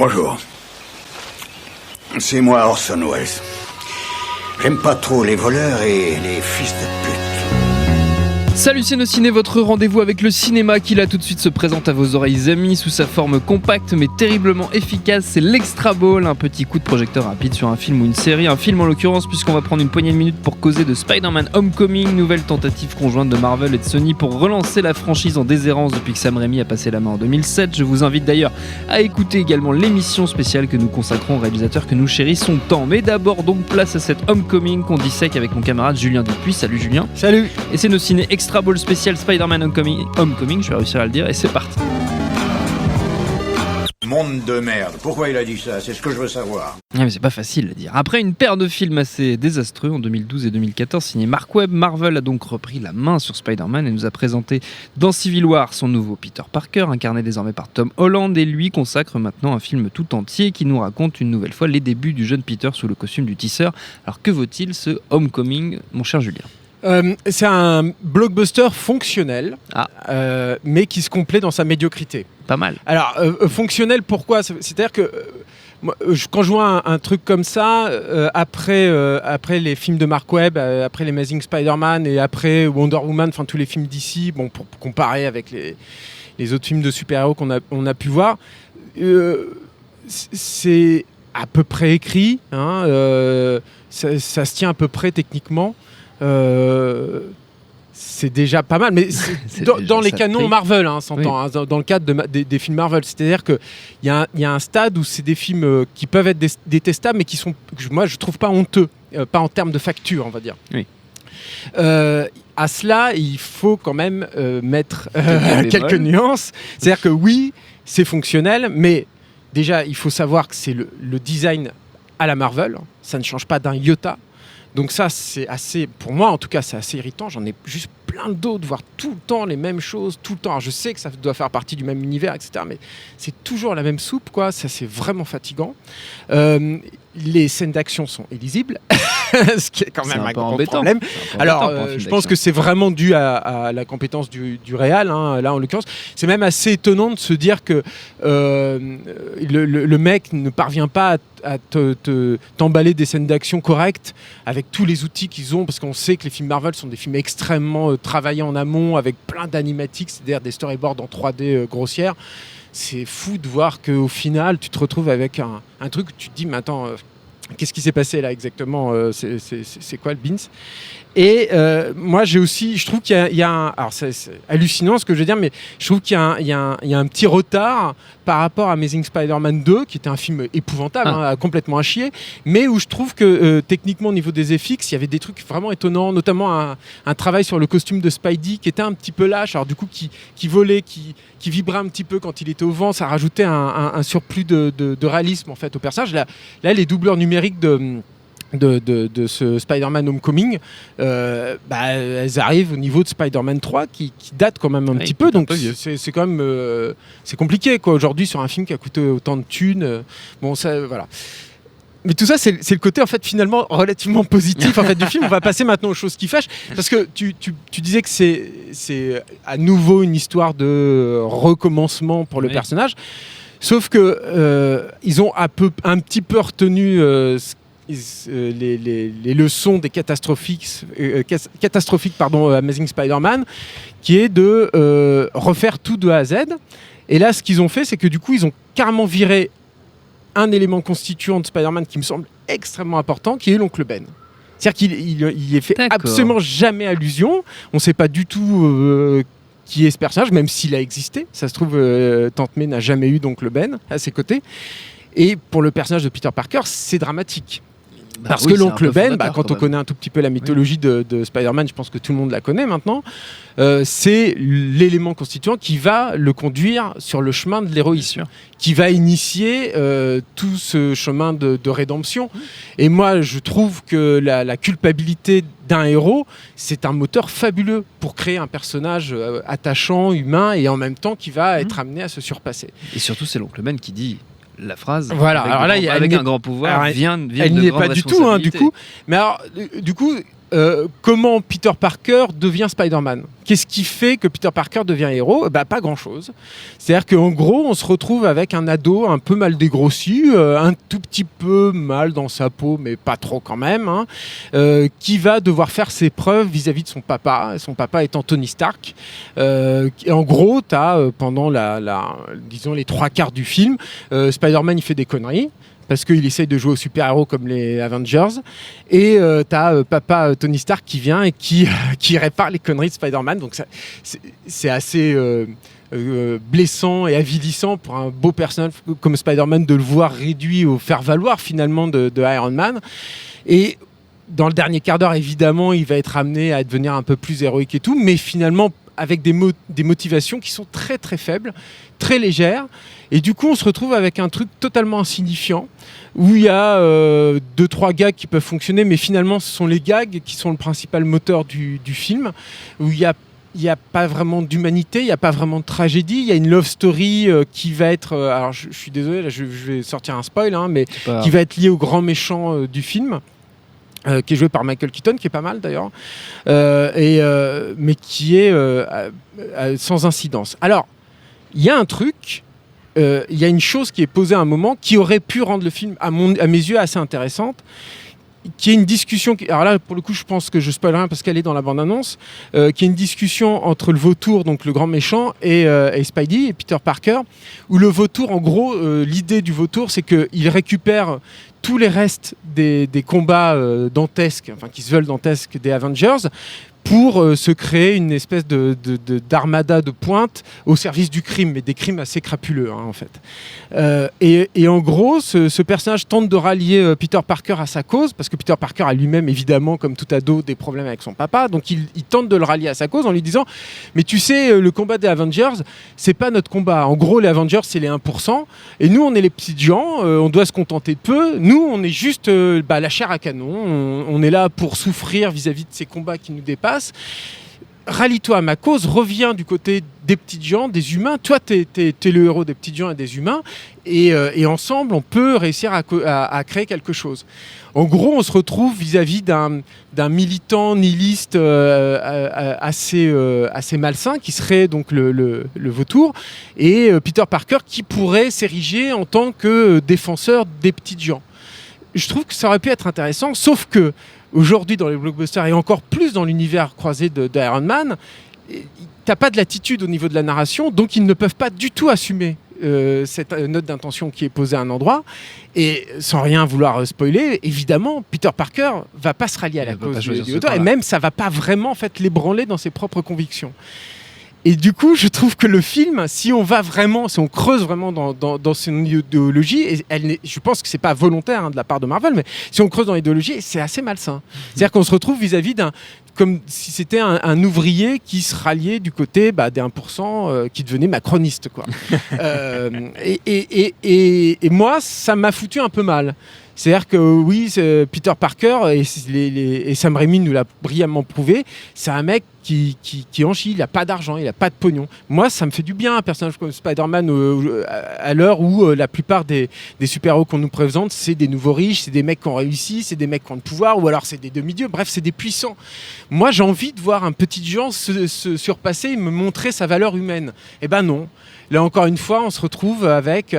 Bonjour. C'est moi Orson Welles. J'aime pas trop les voleurs et les fils de pute. Salut c'est nos ciné, votre rendez-vous avec le cinéma qui là tout de suite se présente à vos oreilles amies sous sa forme compacte mais terriblement efficace. C'est l'Extra Ball, un petit coup de projecteur rapide sur un film ou une série, un film en l'occurrence puisqu'on va prendre une poignée de minutes pour causer de Spider-Man Homecoming, nouvelle tentative conjointe de Marvel et de Sony pour relancer la franchise en déshérence depuis que Sam Raimi a passé la main en 2007. Je vous invite d'ailleurs à écouter également l'émission spéciale que nous consacrons aux réalisateurs que nous chérissons tant. Mais d'abord donc place à cette Homecoming qu'on dissèque avec mon camarade Julien Dupuis. Salut Julien. Salut. Et c'est nos ciné Extra Ball spécial Spider-Man Homecoming, je vais réussir à le dire, et c'est parti. Monde de merde. Pourquoi il a dit ça? C'est ce que je veux savoir. Ah mais c'est pas facile à dire. Après une paire de films assez désastreux en 2012 et 2014 signé Mark Webb, Marvel a donc repris la main sur Spider-Man et nous a présenté dans Civil War son nouveau Peter Parker, incarné désormais par Tom Holland, et lui consacre maintenant un film tout entier qui nous raconte une nouvelle fois les débuts du jeune Peter sous le costume du tisseur. Alors que vaut-il ce Homecoming, mon cher Julien? C'est un blockbuster fonctionnel, mais qui se complaît dans sa médiocrité. Pas mal. Alors, fonctionnel, pourquoi? C'est-à-dire que moi, quand je vois un truc comme ça, après les films de Mark Webb, après les Amazing Spider-Man et après Wonder Woman, enfin tous les films d'ici, bon, pour comparer avec les autres films de super-héros qu'on a pu voir, c'est à peu près écrit, hein, ça se tient à peu près techniquement. C'est déjà pas mal, mais dans les canons Marvel, hein, s'entend, oui. Dans le cadre des films Marvel, c'est-à-dire qu'il y a un stade où c'est des films qui peuvent être détestables, mais qui sont, moi je trouve pas honteux, pas en termes de facture, on va dire. Oui. À cela, il faut quand même mettre quelques nuances. C'est-à-dire que oui, c'est fonctionnel, mais déjà il faut savoir que c'est le design à la Marvel, ça ne change pas d'un iota. Donc ça, c'est assez, pour moi en tout cas, c'est assez irritant. J'en ai juste plein le dos de voir tout le temps les mêmes choses, tout le temps. Alors, je sais que ça doit faire partie du même univers, etc. Mais c'est toujours la même soupe, quoi. Ça, c'est vraiment fatigant. Les scènes d'action sont illisibles, ce qui est quand même un gros problème. Alors, je pense que c'est vraiment dû à la compétence du réal, hein, là en l'occurrence. C'est même assez étonnant de se dire que le mec ne parvient pas à t'emballer des scènes d'action correctes avec tous les outils qu'ils ont, parce qu'on sait que les films Marvel sont des films extrêmement travaillés en amont avec plein d'animatiques, c'est-à-dire des storyboards en 3D grossières. C'est fou de voir qu'au final tu te retrouves avec un truc où tu te dis mais attends, qu'est-ce qui s'est passé là exactement, c'est quoi le beans? Et moi je trouve qu'il y a un, alors c'est hallucinant ce que je veux dire, mais je trouve qu'il y a un petit retard par rapport à Amazing Spider-Man 2 qui était un film épouvantable, complètement à chier, mais où je trouve que techniquement au niveau des FX il y avait des trucs vraiment étonnants, notamment un travail sur le costume de Spidey qui était un petit peu lâche, alors du coup qui volait, qui vibrait un petit peu quand il était au vent, ça rajoutait un surplus de réalisme en fait au personnage. Là les doubleurs numériques de ce Spider-Man Homecoming, elles arrivent au niveau de Spider-Man 3 qui date quand même un petit peu, donc c'est quand même c'est compliqué quoi aujourd'hui sur un film qui a coûté autant de thunes. Bon ça voilà. Mais tout ça, c'est le côté en fait finalement relativement positif en fait du film. On va passer maintenant aux choses qui fâchent, parce que tu disais que c'est à nouveau une histoire de recommencement pour le personnage, sauf que ils ont un petit peu retenu les leçons des catastrophiques Amazing Spider-Man, qui est de refaire tout de A à Z. Et là, ce qu'ils ont fait, c'est que du coup, ils ont carrément viré un élément constituant de Spider-Man qui me semble extrêmement important, qui est l'oncle Ben. C'est-à-dire qu'il y est fait absolument jamais allusion. On ne sait pas du tout qui est ce personnage, même s'il a existé. Ça se trouve, Tante May n'a jamais eu d'oncle Ben à ses côtés. Et pour le personnage de Peter Parker, c'est dramatique. Parce que l'oncle Ben, quand on connaît un tout petit peu la mythologie de Spider-Man, je pense que tout le monde la connaît maintenant, c'est l'élément constituant qui va le conduire sur le chemin de l'héroïsme, qui va initier tout ce chemin de rédemption. Et moi, je trouve que la culpabilité d'un héros, c'est un moteur fabuleux pour créer un personnage attachant, humain, et en même temps qui va être amené à se surpasser. Et surtout, c'est l'oncle Ben qui dit la phrase. Voilà. Alors là, avec un grand pouvoir vient elle n'y est pas du tout, hein, du coup. Mais alors, du coup, comment Peter Parker devient Spider-Man. Qu'est-ce qui fait que Peter Parker devient héros ? Pas grand-chose. C'est-à-dire qu'en gros, on se retrouve avec un ado un peu mal dégrossi, un tout petit peu mal dans sa peau, mais pas trop quand même, qui va devoir faire ses preuves vis-à-vis de son papa étant Tony Stark. Et en gros, tu as, pendant disons les 3/4 du film, Spider-Man il fait des conneries, parce qu'il essaye de jouer aux super-héros comme les Avengers. Et t'as papa Tony Stark qui vient et qui répare les conneries de Spider-Man. Donc c'est assez blessant et avilissant pour un beau personnage comme Spider-Man de le voir réduit au faire-valoir finalement de Iron Man. Et dans le dernier quart d'heure, évidemment, il va être amené à devenir un peu plus héroïque et tout, mais finalement avec des motivations qui sont très très faibles, très légères. Et du coup, on se retrouve avec un truc totalement insignifiant, où il y a 2-3 gags qui peuvent fonctionner, mais finalement, ce sont les gags qui sont le principal moteur du film, où il n'y a pas vraiment d'humanité, il n'y a pas vraiment de tragédie, il y a une love story qui va être... alors, je suis désolé, là, je vais sortir un spoil, mais qui va être liée au grand méchant du film. Qui est joué par Michael Keaton, qui est pas mal d'ailleurs, mais qui est sans incidence. Alors, il y a un truc, il y a une chose qui est posée à un moment qui aurait pu rendre le film, à mes yeux, assez intéressante, qui est une discussion... Alors là, pour le coup, je pense que je spoil rien parce qu'elle est dans la bande-annonce, qui est une discussion entre le vautour, donc le grand méchant, et Spidey, et Peter Parker, où le vautour, en gros, l'idée du vautour, c'est qu'il récupère tous les restes des combats dantesques, enfin qui se veulent dantesques des Avengers, pour se créer une espèce d'armada de pointe au service du crime, mais des crimes assez crapuleux en fait. Et en gros, ce personnage tente de rallier Peter Parker à sa cause, parce que Peter Parker a lui-même évidemment, comme tout ado, des problèmes avec son papa, donc il tente de le rallier à sa cause en lui disant « Mais tu sais, le combat des Avengers, c'est pas notre combat. En gros, les Avengers, c'est les 1%, et nous, on est les petits gens, on doit se contenter de peu. Nous, on est juste la chair à canon, on est là pour souffrir vis-à-vis de ces combats qui nous dépassent. Rallie-toi à ma cause, reviens du côté des petites gens, des humains. Toi, t'es le héros des petites gens et des humains. Et ensemble, on peut réussir à créer quelque chose. » En gros, on se retrouve vis-à-vis d'un militant nihiliste assez malsain, qui serait donc le vautour, et Peter Parker qui pourrait s'ériger en tant que défenseur des petites gens. Je trouve que ça aurait pu être intéressant, sauf que aujourd'hui, dans les blockbusters, et encore plus dans l'univers croisé d'Iron Man, t'as pas de latitude au niveau de la narration, donc ils ne peuvent pas du tout assumer cette note d'intention qui est posée à un endroit. Et sans rien vouloir spoiler, évidemment, Peter Parker va pas se rallier à la cause du auteur, et même ça va pas vraiment en fait l'ébranler dans ses propres convictions. Et du coup, je trouve que le film, si on creuse vraiment dans son idéologie, et je pense que c'est pas volontaire de la part de Marvel, mais si on creuse dans l'idéologie, c'est assez malsain. C'est-à-dire qu'on se retrouve vis-à-vis comme si c'était un ouvrier qui se ralliait du côté des 1% qui devenait macroniste, quoi. Et moi, ça m'a foutu un peu mal. C'est-à-dire que oui, Peter Parker, et Sam Raimi nous l'a brillamment prouvé, c'est un mec qui en chie, il n'a pas d'argent, il n'a pas de pognon. Moi, ça me fait du bien, un personnage comme Spider-Man, à l'heure où la plupart des super-héros qu'on nous présente, c'est des nouveaux riches, c'est des mecs qui ont réussi, c'est des mecs qui ont le pouvoir, ou alors c'est des demi-dieux, bref, c'est des puissants. Moi, j'ai envie de voir un petit Jean se surpasser et me montrer sa valeur humaine. Eh ben non. Là, encore une fois, on se retrouve avec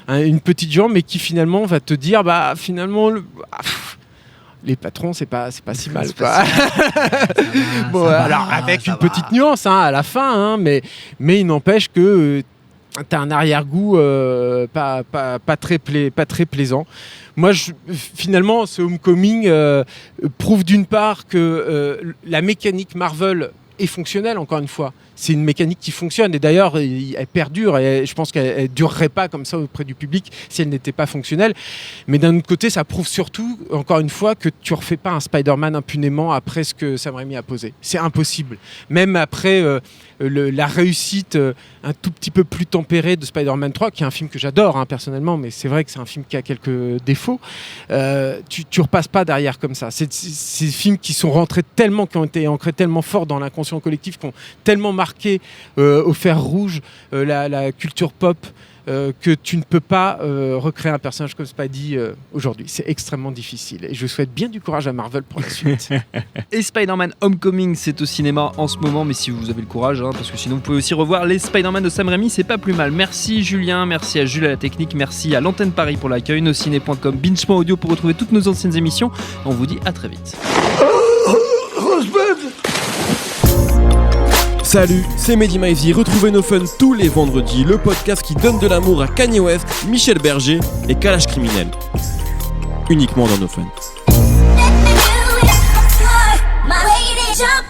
une petite jambe, mais qui finalement va te dire, finalement, les patrons, c'est pas si mal, quoi. Bon, alors, avec une petite nuance à la fin, mais il n'empêche que t'as un arrière-goût pas très plaisant. Moi, finalement, ce Homecoming prouve d'une part que la mécanique Marvel est fonctionnelle, encore une fois. C'est une mécanique qui fonctionne, et d'ailleurs elle perdure, et je pense qu'elle ne durerait pas comme ça auprès du public si elle n'était pas fonctionnelle. Mais d'un autre côté, ça prouve surtout, encore une fois, que tu ne refais pas un Spider-Man impunément après ce que Sam Raimi a posé. C'est impossible. Même après la réussite un tout petit peu plus tempérée de Spider-Man 3, qui est un film que j'adore personnellement, mais c'est vrai que c'est un film qui a quelques défauts, tu ne repasses pas derrière comme ça. C'est des films qui ont été ancrés tellement fort dans l'inconscient collectif, qui ont tellement marqué marqué au fer rouge la culture pop. Que tu ne peux pas recréer un personnage comme Spidey aujourd'hui. C'est extrêmement difficile. Et je souhaite bien du courage à Marvel pour la suite. Et Spider-Man Homecoming, c'est au cinéma en ce moment, mais si vous avez le courage, parce que sinon vous pouvez aussi revoir les Spider-Man de Sam Raimi, c'est pas plus mal. Merci Julien, merci à Jules à la technique, merci à l'Antenne Paris pour l'accueil, nosciné.com, binge.audio pour retrouver toutes nos anciennes émissions. On vous dit à très vite. Salut, c'est Mehdi Maizy. Retrouvez No Fun tous les vendredis, le podcast qui donne de l'amour à Kanye West, Michel Berger et Kalash Criminel. Uniquement dans No Fun. My lady jump.